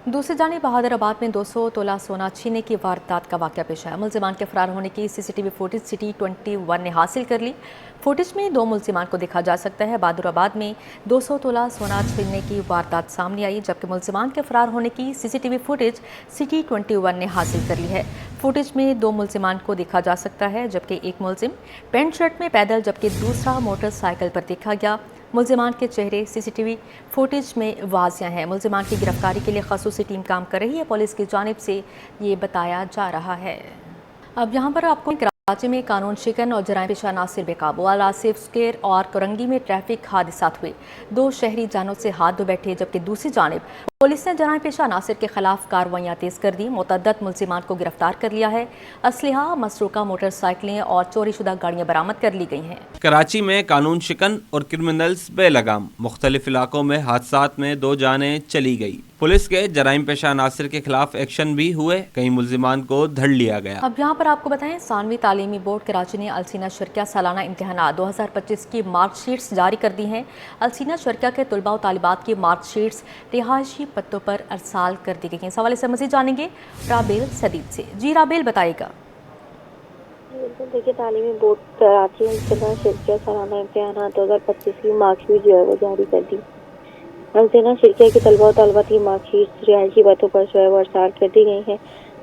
दूसरी जानिब बहादुराबाद में 200 तोला सोना छीनने की वारदात का वाक़या पेश आया। मुल्ज़िमान के फरार होने की सीसीटीवी फुटेज सिटी 21 ने हासिल कर ली। फुटेज में 2 मुल्ज़िमान को देखा जा सकता है। बहादुराबाद में 200 तोला सोना छीनने की वारदात सामने आई, जबकि मुल्ज़िमान के फरार होने की सीसीटीवी फुटेज सिटी 21 ने हासिल कर ली है। फुटेज में 2 मुल्ज़िमान को देखा जा सकता है, जबकि एक मुल्ज़िम पेंट शर्ट में पैदल जबकि दूसरा मोटरसाइकिल पर देखा गया। मुल्ज़िमान के चेहरे सीसीटीवी फुटेज में वाज़िया हैं। मुल्ज़िमान की गिरफ्तारी के लिए ख़ासूसी टीम काम कर रही है, पुलिस की जानिब से ये बताया जा रहा है। अब यहाँ पर आपको कराची में कानून शिकन और जराइम पेशा नासिर बेकाबू। आसिफ स्क्वायर और करंगी में ट्रैफिक हादसात हुए, 2 शहरी जानों से हाथ धो बैठे, जबकि दूसरी जानिब पुलिस ने जराइम पेशा नासिर के खिलाफ कार्रवाइयाँ तेज़ कर दी। मुतअद्दिद मुल्ज़िमान को गिरफ्तार कर लिया है। असलहा, मसरूका मोटरसाइकिलें और चोरीशुदा गाड़ियाँ बरामद कर ली गई हैं। कराची में कानून शिकन और क्रिमिनल्स बेलगाम, मुख्तलिफ इलाकों में हादसात में 2 जानें चली गई। पुलिस के जराइम पेशा नासिर के खिलाफ एक्शन भी हुए, कई मुल्जिमान को धर लिया गया। अब यहाँ पर आपको बताएं, सानवी तालीमी बोर्ड कराची ने अलसीना शर्किया सालाना इम्तिहानात 2025 की मार्कशीट्स जारी कर दी हैं। अलसीना शर्किया के तलबा और तालिबात की मार्कशीट्स रिहायशी पत्तों पर अरसाल कर दी गई हैं। इस हवाले से मज़ीद जानेंगे राबेल सदीद से। जी राबेल, बताइएगा। देखिए, तालीमी बोर्ड कराची अलसीना शर्किया सालाना इम्तिहानात 2025 की मार्कशीट जो है वो जारी कर दी। अलसीना शर्किया के तलबा और तालिबात की मार्कशीट रिहायशी पतों पर जो है वो अरसाल कर दी गई हैं।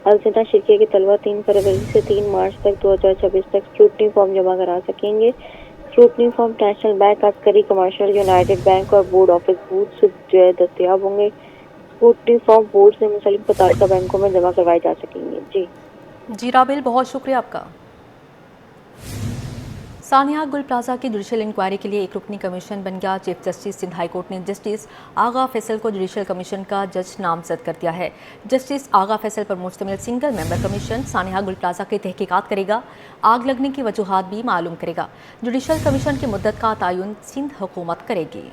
अलसीना शर्किया के तलबा 3 फरवरी से 3 मार्च तक 2026 तक स्क्रूटनी फॉर्म जमा करा सकेंगे। Scrutiny form national bank, Askari, commercial, United bank और बोर्ड ऑफिस बूथ से जो है दस्तयाब होंगे। स्क्रूटनी फॉर्म बोर्ड से मुंसलिक मुतल्लिका बैंकों में जमा करवाए जा सकेंगे। जी राबेल, बहुत शुक्रिया आपका। सानिया गुल प्लाजा की जुडिशल इंक्वायरी के लिए एक रुकनी कमीशन बन गया। Chief justice Sindh high court ने जस्टिस आगा फैसल को जुडिशल कमीशन का जज नामजद कर दिया है। जस्टिस आगा फैसल पर मुश्तमिल सिंगल मेंबर कमीशन सानिया गुल प्लाजा की तहकीकात करेगा, आग लगने की वजूहात भी मालूम करेगा। जुडिशल कमीशन की मुद्दत का तयन सिंध हुकूमत करेगी।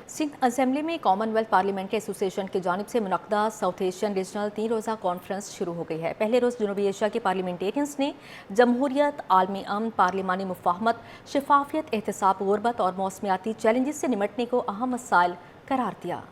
सिंध असेंबली में कॉमनवेल्थ पार्लियामेंट्री एसोसिएशन की जानिब से मुनक़दा साउथ एशियन रीजनल 3 रोज़ा कॉन्फ्रेंस शुरू हो गई है। पहले रोज़ जनूबी एशिया के पार्लियामेंटेरियंस ने जमहूरियत, आलमी अमन, पार्लिमानी मुफाहमत, शफाफियत, एहतसाब, गुरबत और मौसमियाती चैलेंजेस से निमटने को अहम मसाइल करार दिया।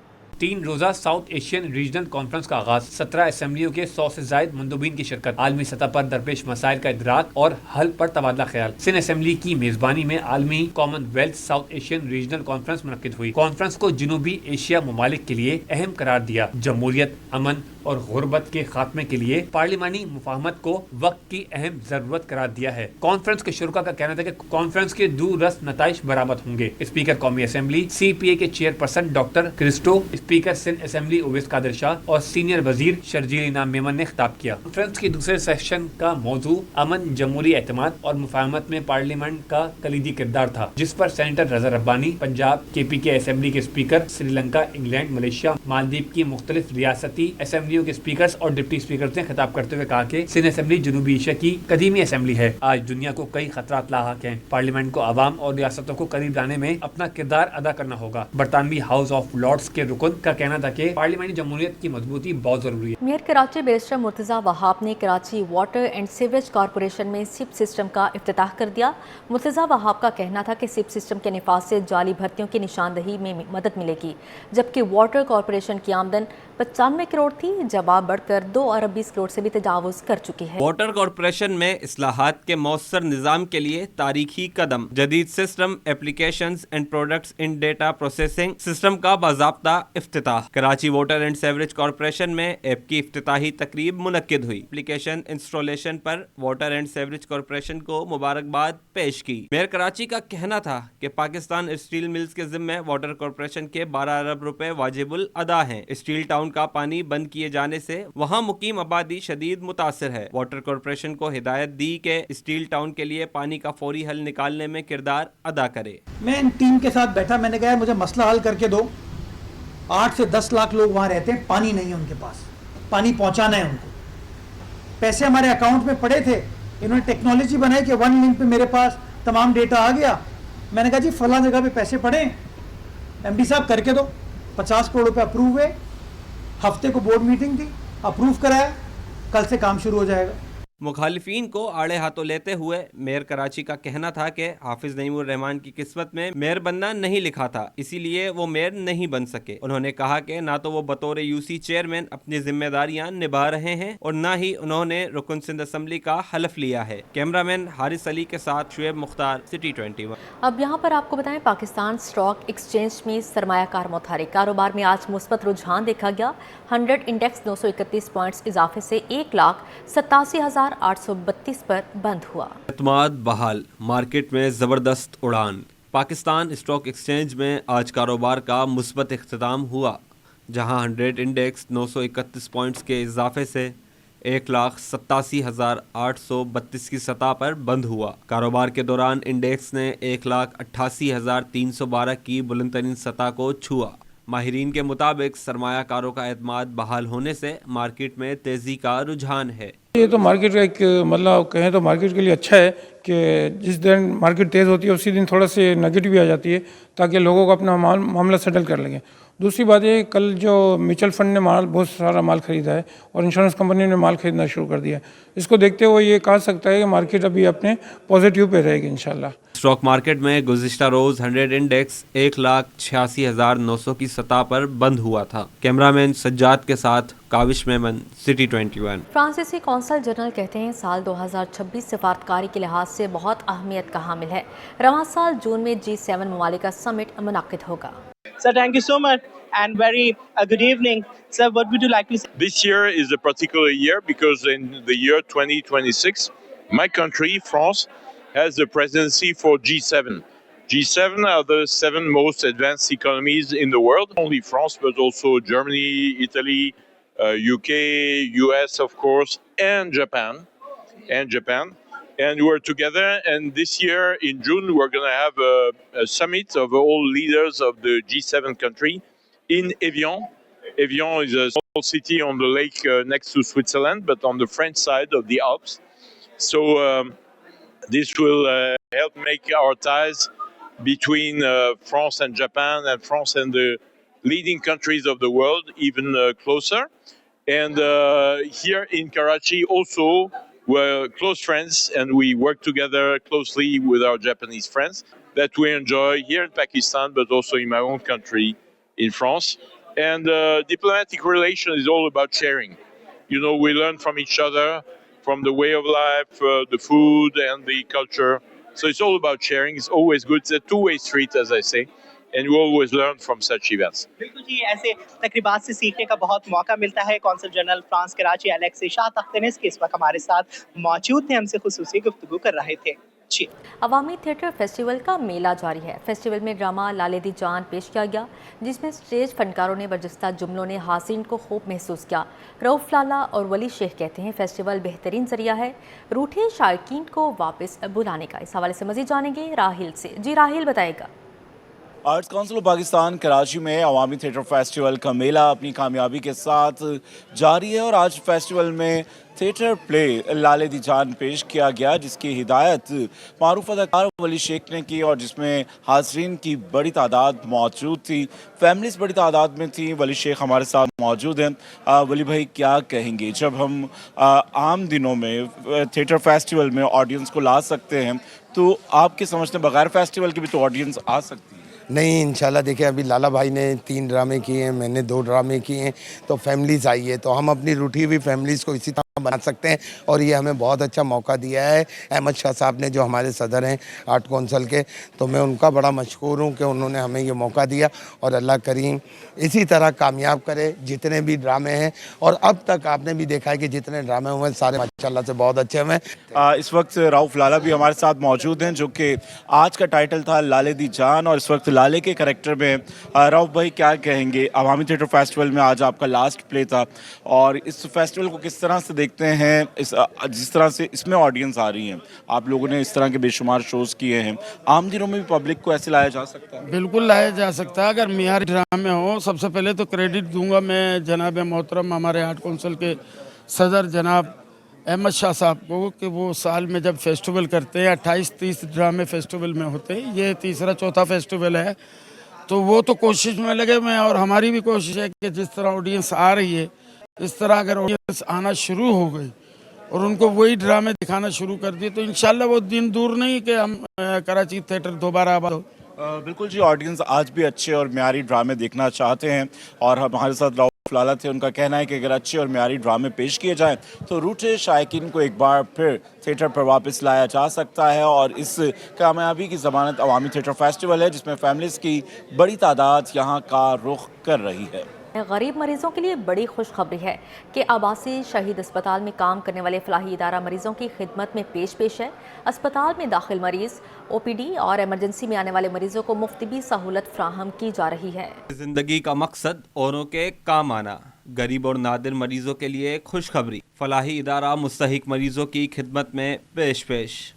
3 रोज़ा साउथ एशियन रीजनल कॉन्फ्रेंस का आगाज, 17 असेंबलियों के 100 से जायद मंदूबीन की शिरकत, आलमी सतह पर दरपेश मसाइल का इदराक और हल पर तबादला ख्याल। सिंध असेंबली की मेजबानी में आलमी Commonwealth south Asian regional conference मुनक्किद हुई। कॉन्फ्रेंस को जनूबी एशिया ममालिक के लिए अहम करार दिया। जमहूरियत, अमन और गुरबत के खात्मे के लिए पार्लिमानी मुफाहमत को वक्त की अहम जरूरत करार दिया है। कॉन्फ्रेंस के शुरुका का कहना था कि कॉन्फ्रेंस के दूररस नताइज बरामद होंगे। स्पीकर कौमी असेंबली CPA के chairperson doctor Christo, speaker Sindh assembly Owais Qadir Shah और सीनियर वजीर शर्जील इनाम मेमन ने खिताब किया। कॉन्फ्रेंस के दूसरे सेशन का मौजू अमन, जमहूरी एतमाद और मुफाहमत में पार्लियामेंट का कलीदी किरदार था, जिस पर सेनेटर रजा रब्बानी, पंजाब KPK असेंबली के speaker, Sri Lanka, England, Malaysia, Maldives की मुख्तलिफ रियासती असेंबलियों के स्पीकर्स और डिप्टी स्पीकर्स ने खिताब करते हुए कहा कि सिंध असेंबली जनूबी एशिया की कदीमी असेंबली है। आज दुनिया को कई खतरात लाहक हैं। पार्लियामेंट को आवाम और रियासतों को करीब लाने में अपना किरदार अदा करना होगा। बरतानवी हाउस ऑफ लॉर्ड्स के रुकन का कहना था कि पार्लियामेंटी जमहूरियत की मजबूती बहुत जरूरी है। मेयर कराची बैरिस्टर मुर्तजा वहाब ने Karachi water and sewerage corporation में सिप सिस्टम का इफ्तिताह कर दिया। मुर्तजा वहाब का कहना था कि सिप सिस्टम के निफाज से जाली भर्तियों की निशानदही में मदद मिलेगी, जबकि वाटर कॉरपोरेशन की आमदन 95 करोड़ थी, जवाब बढ़कर 2 अरब 20 करोड़ से भी तजावुज कर चुकी है। वाटर कॉरपोरेशन में इस्लाहात के मौसर निज़ाम के लिए तारीखी कदम, जदीद system, applications and products in data processing system का बाज़ाब्ता इफ्तिताह। Karachi water and sewerage corporation में ऐप की इफ्तिताही तकरीब मुनक्किद हुई। एप्लीकेशन इंस्टॉलेशन पर वाटर एंड सीवरेज कॉरपोरेशन को मुबारकबाद पेश की। मेयर कराची का कहना था कि पाकिस्तान स्टील मिल्स के जिम्मे वाटर कॉरपोरेशन के 12 अरब रुपए वाजिबुल अदा हैं। स्टील टाउन का पानी बंद किए जाने से वहां मुकीम आबादी शदीद मुतासिर है। वाटर कॉरपोरेशन को हिदायत दी कि स्टील टाउन के लिए पानी का फौरी हल निकालने में किरदार अदा करे। मैं इन टीम के साथ बैठा, मैंने कहा मुझे मसला हल करके दो। 8 से 10 लाख लोग वहाँ रहते हैं, पानी नहीं है उनके पास, पानी पहुँचाना है उनको। पैसे हमारे अकाउंट में पड़े थे, इन्होंने टेक्नोलॉजी बनाई कि 1 लिंक पे मेरे पास तमाम डेटा आ गया। मैंने कहा जी फलां जगह पे पैसे पड़े, MD साहब करके दो। 50 करोड़ रुपये अप्रूव हुए, हफ्ते को बोर्ड मीटिंग थी, अप्रूव कराया, कल से काम शुरू हो जाएगा। मुखालिफिन को आड़े हाथों लेते हुए मेयर कराची का कहना था कि हाफिज नईमुर रहमान की किस्मत में मेयर बनना नहीं लिखा था, इसीलिए वो मेयर नहीं बन सके। उन्होंने कहा कि ना तो वो बतौर यूसी चेयरमैन अपनी जिम्मेदारियां निभा रहे हैं और ना ही उन्होंने रुकन सिंध असम्बली का हलफ लिया है। कैमरामैन हारिस अली के साथ शुएब मुख्तार, सिटी 21। अब यहाँ पर आपको बताएं, पाकिस्तान स्टॉक एक्सचेंज में सरमायाकार मुतहरिक कारोबार में आज मुस्बत रुझान देखा गया। 100 इंडेक्स 931 पॉइंट्स इजाफे से 1,87,832 पर बंद हुआ। एतमाद बहाल, मार्केट में ज़बरदस्त उड़ान। पाकिस्तान स्टॉक एक्सचेंज में आज कारोबार का मुस्बत इख्तिताम हुआ, जहां 100 इंडेक्स 931 पॉइंट्स के इजाफे से 1,87,832 की सतह पर बंद हुआ। कारोबार के दौरान इंडेक्स ने 1,88,312 की बुलंद तरीन सतह को छुआ। माहिरीन के मुताबिक सरमायाकारों का एतमाद बहाल होने से मार्केट में तेज़ी का रुझान है। ये तो मार्केट का एक मतलब कहें तो मार्केट के लिए अच्छा है कि जिस दिन मार्केट तेज़ होती है उसी दिन थोड़ा सी नेगेटिव भी आ जाती है, ताकि लोगों को अपना मामला सेटल कर लेंगे। दूसरी बात ये, कल जो म्यूचुअल फंड ने बहुत सारा माल ख़रीदा है और इंश्योरेंस कंपनी ने माल खरीदना शुरू कर दिया है, इसको देखते हुए ये कहा सकता है कि मार्केट अभी अपने पॉजिटिव पे रहेगी इंशाल्लाह। स्टॉक मार्केट में गुज़िश्ता रोज़ 100 इंडेक्स 1,86,900 की सतह पर बंद हुआ था। कैमरामैन सज्जाद के साथ काविश मेमन, सिटी 21। फ्रांसीसी कौंसल जनरल कहते हैं साल 2026 सफारतकारी के लिहाज से बहुत अहमियत का हामिल है। रवां साल जून में G7 ममालिक का समिट मुनक्किद होगा। Sir, thank you so much and very good evening. Sir, what would you like to say? This year is a particular year because in the year 2026, my country, France, has the presidency for G7. G7 are the 7 most advanced economies in the world. Only France, but also Germany, Italy, UK, US, of course, and Japan. And we're together, and this year in June we're going to have a summit of all leaders of the G7 country in Evian. Evian is a small city on the lake next to Switzerland, but on the French side of the Alps. So this will help make our ties between France and Japan and France and the leading countries of the world even closer. And here in Karachi also, we're close friends and we work together closely with our Japanese friends that we enjoy here in Pakistan, but also in my own country, in France. And diplomatic relation is all about sharing. You know, we learn from each other, from the way of life, the food and the culture. So it's all about sharing. It's always good. It's a two-way street, as I say. And you always learn from such events. बिल्कुल जी, ऐसे तकरीबात से सीखने का बहुत मौका मिलता है। Consul general France Karachi Alex शाह तख्तनेस के इस वक्त हमारे साथ मौजूद थे, हमसे खुसूसी गुफ्तगू कर रहे थे। जी, अवामी थिएटर फेस्टिवल का मेला जारी है। फेस्टिवल में ड्रामा लाले दी जान पेश किया गया, जिसमें स्टेज फनकारों ने बरजस्ता जुमलों ने हाज़रीन को खूब महसूस किया। रऊफ लाला और वली शेख कहते हैं फेस्टिवल बेहतरीन जरिया है रूठे शायकीन को वापस बुलाने का। इस हवाले से मज़ीद जानेंगे राहिल से। जी राहिल, बताएगा। Arts council of Pakistan Karachi में अवामी थिएटर फेस्टिवल का मेला अपनी कामयाबी के साथ जारी है और आज फेस्टिवल में थिएटर प्ले लाले दी जान पेश किया गया, जिसकी हिदायत मारूफ अदाकार वली शेख ने की और जिसमें हाज़रीन की बड़ी तादाद मौजूद थी, फैमिलीज बड़ी तादाद में थी। वली शेख हमारे साथ मौजूद हैं। वली भाई, क्या कहेंगे, जब हम आम दिनों में थिएटर फेस्टिवल में ऑडियंस को ला सकते हैं, तो आपके समझते बगैर फेस्टिवल के भी तो ऑडियंस आ सकती है? नहीं, इंशाल्लाह। देखिए, अभी लाला भाई ने 3 ड्रामे किए हैं, मैंने 2 ड्रामे किए हैं, तो फैमिलीज़ आई है, तो हम अपनी रूठी हुई फैमिलीज़ को इसी तरह बना सकते हैं और ये हमें बहुत अच्छा मौका दिया है अहमद शाह साहब ने, जो हमारे सदर हैं आर्ट कौंसल के। तो मैं उनका बड़ा मशकूर हूँ कि उन्होंने हमें ये मौका दिया और अल्लाह करीम इसी तरह कामयाब करे जितने भी ड्रामे हैं। और अब तक आपने भी देखा है कि जितने ड्रामे हुए सारे माशाल्लाह से बहुत अच्छे हुए। इस वक्त राउफ लाला भी हमारे साथ मौजूद हैं, जो कि आज का टाइटल था लाले दी जान और इस वक्त लाले के करैक्टर में। राउफ भाई, क्या कहेंगे, अवामी थिएटर फेस्टिवल में आज आपका लास्ट प्ले था और इस फेस्टिवल को किस तरह से देखते हैं? जिस तरह से इसमें ऑडियंस आ रही है, आप लोगों ने इस तरह के बेशुमार शोज़ किए हैं, आम दिनों में भी पब्लिक को ऐसे लाया जा सकता है? बिल्कुल लाया जा सकता है अगर मियारी ड्रामे हो। सबसे पहले तो क्रेडिट दूंगा मैं जनाब मोहतरम हमारे आर्ट कौंसिल के सदर जनाब अहमद शाह साहब को कि वो साल में जब फेस्टिवल करते हैं 28-30 ड्रामे फेस्टिवल में होते हैं, ये तीसरा चौथा फेस्टिवल है, तो वो तो कोशिश में लगे हुए हैं और हमारी भी कोशिश है कि जिस तरह ऑडियंस आ रही है इस तरह अगर ऑडियंस आना शुरू हो गई और उनको वही ड्रामे दिखाना शुरू कर दिए, तो इंशाल्लाह वो दिन दूर नहीं कि हम कराची थिएटर दोबारा आबाद हो। बिल्कुल जी, ऑडियंस आज भी अच्छे और म्यारी ड्रामे देखना चाहते हैं और हमारे साथ रऊफ लाला थे। उनका कहना है कि अगर अच्छे और म्यारी ड्रामे पेश किए जाएं तो रूठे शायकीन को एक बार फिर थिएटर पर वापस लाया जा सकता है। और इस कामयाबी की ज़मानत अवामी थिएटर फेस्टिवल है, जिसमें फैमिलीज़ की बड़ी तादाद यहाँ का रुख कर रही है। गरीब मरीजों के लिए बड़ी खुशखबरी है कि आबासी शहीद अस्पताल में काम करने वाले फलाही इदारा मरीजों की खिदमत में पेश है। अस्पताल में दाखिल मरीज, OPD और एमरजेंसी में आने वाले मरीजों को मुफ्त भी सहूलत फ्राहम की जा रही है। जिंदगी का मकसद औरों के काम आना। गरीब और नादिर मरीजों के लिए खुशखबरी, फलाही इदारा मुस्तहिक मरीजों की खिदमत में पेश।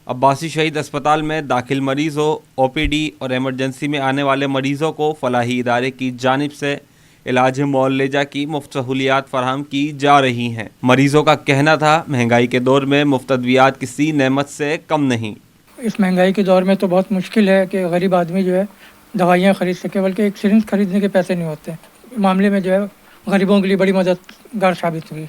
अब्बासी शहीद अस्पताल में दाखिल मरीजों, OPD और एमरजेंसी में आने वाले मरीजों को फलाही इदारे की जानिब से इलाज मुअल्लजा की मुफ्त सहूलियात फराहम की जा रही हैं। मरीजों का कहना था महंगाई के दौर में मुफ्त अद्वियात किसी नेमत से कम नहीं। इस महंगाई के दौर में तो बहुत मुश्किल है कि गरीब आदमी जो है दवाइयाँ खरीद सके, बल्कि एक सिरिंज खरीदने के पैसे नहीं होते। मामले में जो है गरीबों के लिए बड़ी मददगार साबित हुई।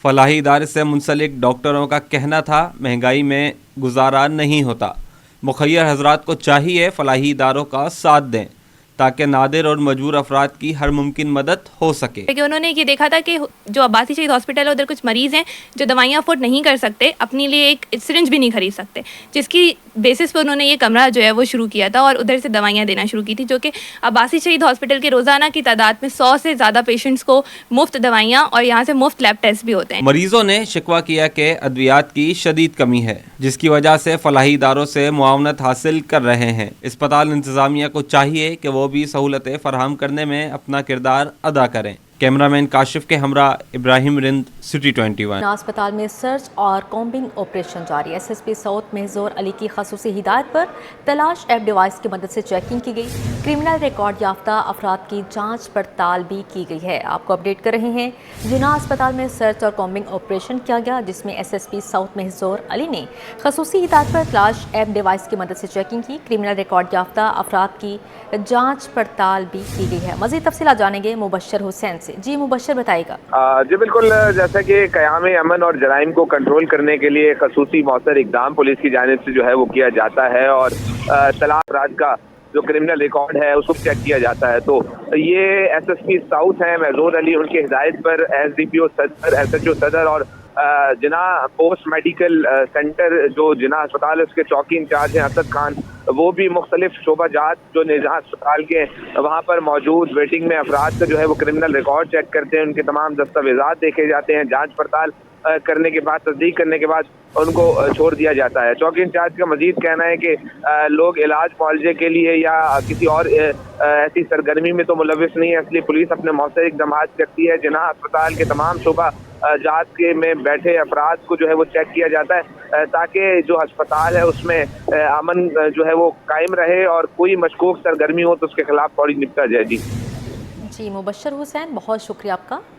फलाही इदारे से मुंसलिक डॉक्टरों का कहना था महंगाई में गुजारा नहीं होता। मुखय्यर हजरात को चाहिए फलाही इदारों का साथ दें ताकि नादिर और मजबूर अफराद की हर मुमकिन मदद हो सके। कि उन्होंने ये देखा था कि जो अब्बासी शहीद हॉस्पिटल है उधर कुछ मरीज़ हैं जो दवाइयाँ अफोर्ड नहीं कर सकते, अपने लिए एक सिरिंज भी नहीं खरीद सकते, जिसकी बेसिस पे उन्होंने ये कमरा जो है वो शुरू किया था और उधर से दवाइयाँ देना शुरू की थी, जो कि अब्बासी शहीद हॉस्पिटल के रोज़ाना की तादाद में 100 से ज़्यादा पेशेंट्स को मुफ्त दवाइयाँ और यहाँ से मुफ्त लैब टेस्ट भी होते हैं। मरीजों ने शिकवा किया कि अद्वियात की शदीद कमी है, जिसकी वजह से फलाही इदारों से मुआवनत हासिल कर रहे हैं। अस्पताल इंतज़ामिया को चाहिए कि वो भी सहूलतें फराहम करने में अपना किरदार अदा करें। कैमरामैन काशिफ के हमरा इब्राहिम रिंद, सिटी 21। अस्पताल में सर्च और कॉम्बिंग ऑपरेशन जारी। SSP साउथ महजूर अली की खसूसी हिदायत पर तलाश ऐप डिवाइस की मदद से चेकिंग की गई। क्रिमिनल रिकॉर्ड याफ्ता अफराद की जांच पड़ताल भी की गई है। आपको अपडेट कर रहे हैं। जिना अस्पताल में सर्च और कॉम्बिंग ऑपरेशन किया गया, जिसमें SSP साउथ महजूर अली ने खसूसी हिदायत पर तलाश ऐप डिवाइस की मदद से चेकिंग की। क्रिमिनल रिकॉर्ड याफ्ता अफराद की जाँच पड़ताल भी की गई है। मज़ीद तफसीलात जानेंगे मुबशर हुसैन से। जी मुबशर बताएगा। जी बिल्कुल, जैसा कि क़याम अमन और जराइम को कंट्रोल करने के लिए खसूसी मौसर इक़दाम पुलिस की जानिब से जो है वो किया जाता है और तलाश अफराद का जो क्रिमिनल रिकॉर्ड है उसको चेक किया जाता है। तो ये SSP साउथ हैं महजूर अली, उनकी हिदायत पर SDPO सदर, SHO सदर और जिना पोस्ट मेडिकल सेंटर जो जिना अस्पताल है उसके चौकी इंचार्ज हैं असद खान, वो भी मुख्तलिफ शोबा जात जो निज़ाम अस्पताल के वहाँ पर मौजूद वेटिंग में अफराद का जो है वो क्रिमिनल रिकॉर्ड चेक करते हैं, उनके तमाम दस्तावेज़ात देखे जाते हैं, जांच पड़ताल करने के बाद, तस्दीक करने के बाद उनको छोड़ दिया जाता है। चौकी इंचार्ज का मजीद कहना है कि लोग इलाज मुआवजे के लिए या किसी और ऐसी सरगर्मी में तो मुलविस नहीं है, इसलिए पुलिस अपने मौसर इक़दाम करती है। जिना अस्पताल के तमाम शोबा जात के में बैठे अफराद को जो है वो चेक किया जाता है ताकि जो अस्पताल है उसमें अमन जो है वो कायम रहे और कोई मशकूक सरगर्मी हो तो उसके खिलाफ फौरी निपटा जाए। जी मुबशर हुसैन, बहुत शुक्रिया आपका।